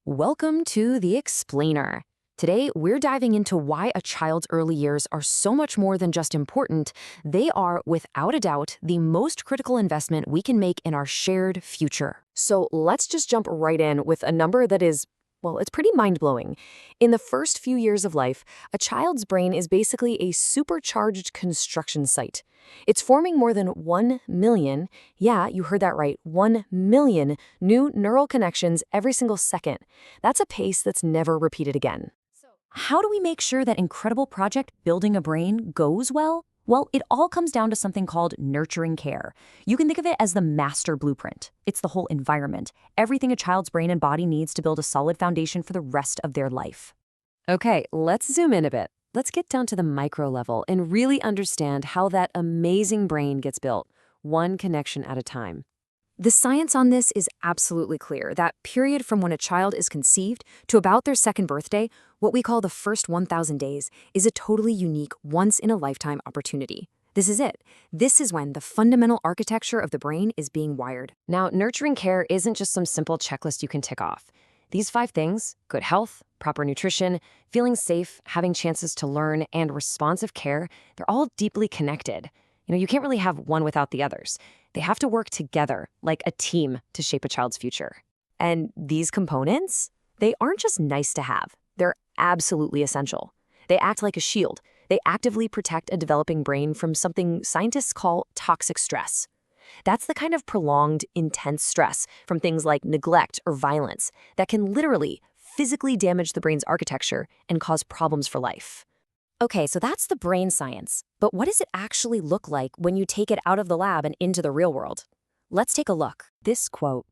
Welcome to The Explainer. Today, we're diving into why a child's early years are so much more than just important. They are, without a doubt, the most critical investment we can make in our shared future. So let's just jump right in with a number that is, well, it's pretty mind-blowing. In the first few years of life, a child's brain is basically a supercharged construction site. It's forming more than 1 million, yeah, you heard that right, 1 million new neural connections every single second. That's a pace that's never repeated again. How do we make sure that incredible project building a brain goes well? Well, it all comes down to something called nurturing care. You can think of it as the master blueprint. It's the whole environment, everything a child's brain and body needs to build a solid foundation for the rest of their life. Okay, let's zoom in a bit. Let's get down to the micro level and really understand how that amazing brain gets built, one connection at a time. The science on this is absolutely clear. That period from when a child is conceived to about their second birthday, what we call the first 1,000 days, is a totally unique, once-in-a-lifetime opportunity. This is it. This is when the fundamental architecture of the brain is being wired. Now, nurturing care isn't just some simple checklist you can tick off. These 5 things, good health, proper nutrition, feeling safe, having chances to learn, and responsive care, they're all deeply connected. You can't really have one without the others. They have to work together, like a team, to shape a child's future. And these components, they aren't just nice to have. They're absolutely essential. They act like a shield. They actively protect a developing brain from something scientists call toxic stress. That's the kind of prolonged, intense stress from things like neglect or violence that can literally, physically damage the brain's architecture and cause problems for life. Okay, so that's the brain science. But what does it actually look like when you take it out of the lab and into the real world? Let's take a look. This quote,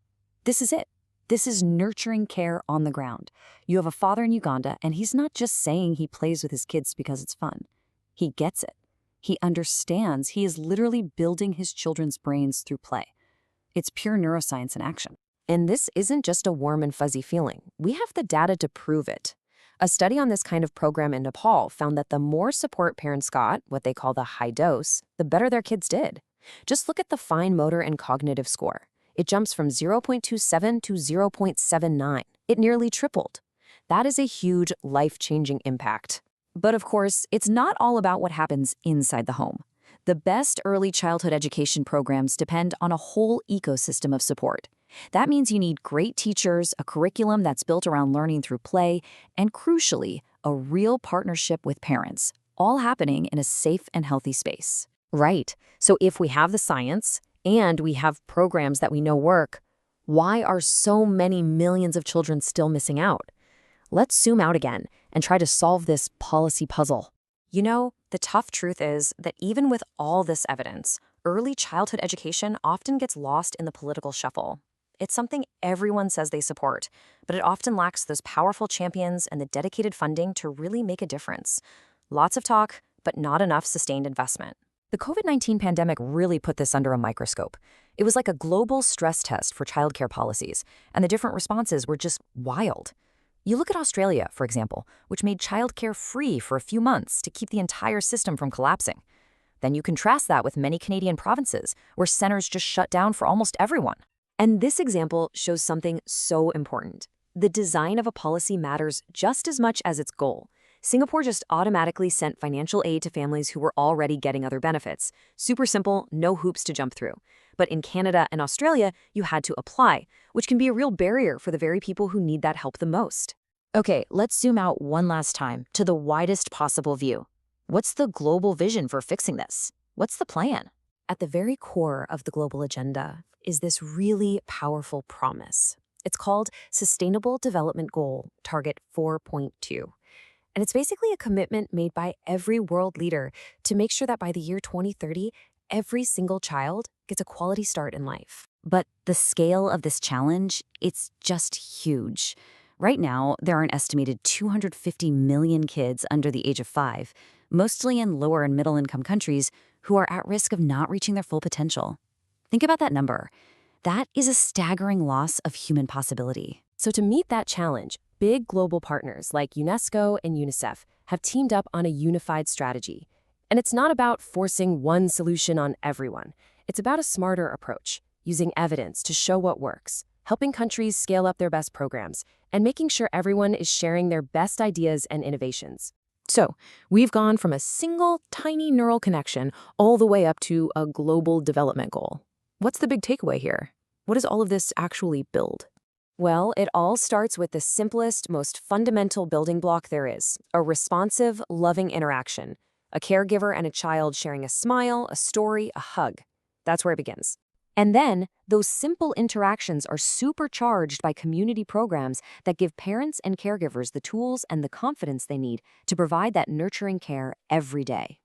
this is it. This is nurturing care on the ground. You have a father in Uganda, and he's not just saying he plays with his kids because it's fun. He gets it. He understands he is literally building his children's brains through play. It's pure neuroscience in action. And this isn't just a warm and fuzzy feeling. We have the data to prove it. A study on this kind of program in Nepal found that the more support parents got, what they call the high dose, the better their kids did. Just look at the fine motor and cognitive score. It jumps from 0.27 to 0.79. It nearly tripled. That is a huge, life-changing impact. But of course, it's not all about what happens inside the home. The best early childhood education programs depend on a whole ecosystem of support. That means you need great teachers, a curriculum that's built around learning through play, and crucially, a real partnership with parents, all happening in a safe and healthy space. Right. So if we have the science and we have programs that we know work, why are so many millions of children still missing out? Let's zoom out again and try to solve this policy puzzle. The tough truth is that even with all this evidence, early childhood education often gets lost in the political shuffle. It's something everyone says they support, but it often lacks those powerful champions and the dedicated funding to really make a difference. Lots of talk, but not enough sustained investment. The COVID-19 pandemic really put this under a microscope. It was like a global stress test for childcare policies, and the different responses were just wild. You look at Australia, for example, which made childcare free for a few months to keep the entire system from collapsing. Then you contrast that with many Canadian provinces, where centers just shut down for almost everyone. And this example shows something so important. The design of a policy matters just as much as its goal. Singapore just automatically sent financial aid to families who were already getting other benefits. Super simple, no hoops to jump through. But in Canada and Australia, you had to apply, which can be a real barrier for the very people who need that help the most. Okay, let's zoom out one last time to the widest possible view. What's the global vision for fixing this? What's the plan? At the very core of the global agenda is this really powerful promise. It's called Sustainable Development Goal Target 4.2. And it's basically a commitment made by every world leader to make sure that by the year 2030, every single child gets a quality start in life. But the scale of this challenge, it's just huge. Right now, there are an estimated 250 million kids under the age of 5, mostly in lower and middle-income countries, who are at risk of not reaching their full potential. Think about that number. That is a staggering loss of human possibility. So to meet that challenge, big global partners like UNESCO and UNICEF have teamed up on a unified strategy. And it's not about forcing one solution on everyone. It's about a smarter approach, using evidence to show what works. helping countries scale up their best programs, and making sure everyone is sharing their best ideas and innovations. So, we've gone from a single tiny neural connection all the way up to a global development goal. What's the big takeaway here? What does all of this actually build? Well, it all starts with the simplest, most fundamental building block there is, a responsive, loving interaction. A caregiver and a child sharing a smile, a story, a hug. That's where it begins. And then, those simple interactions are supercharged by community programs that give parents and caregivers the tools and the confidence they need to provide that nurturing care every day.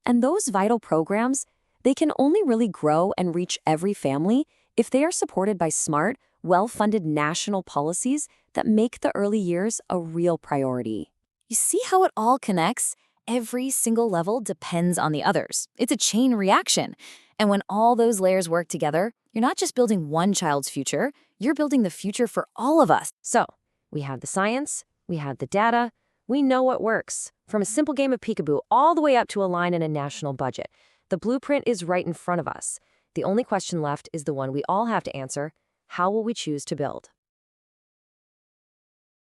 And those vital programs, they can only really grow and reach every family if they are supported by smart, well-funded national policies that make the early years a real priority. You see how it all connects? Every single level depends on the others. It's a chain reaction. And when all those layers work together, you're not just building one child's future, you're building the future for all of us. So, we have the science, we have the data, we know what works. From a simple game of peekaboo all the way up to a line in a national budget. The blueprint is right in front of us. The only question left is the one we all have to answer: how will we choose to build?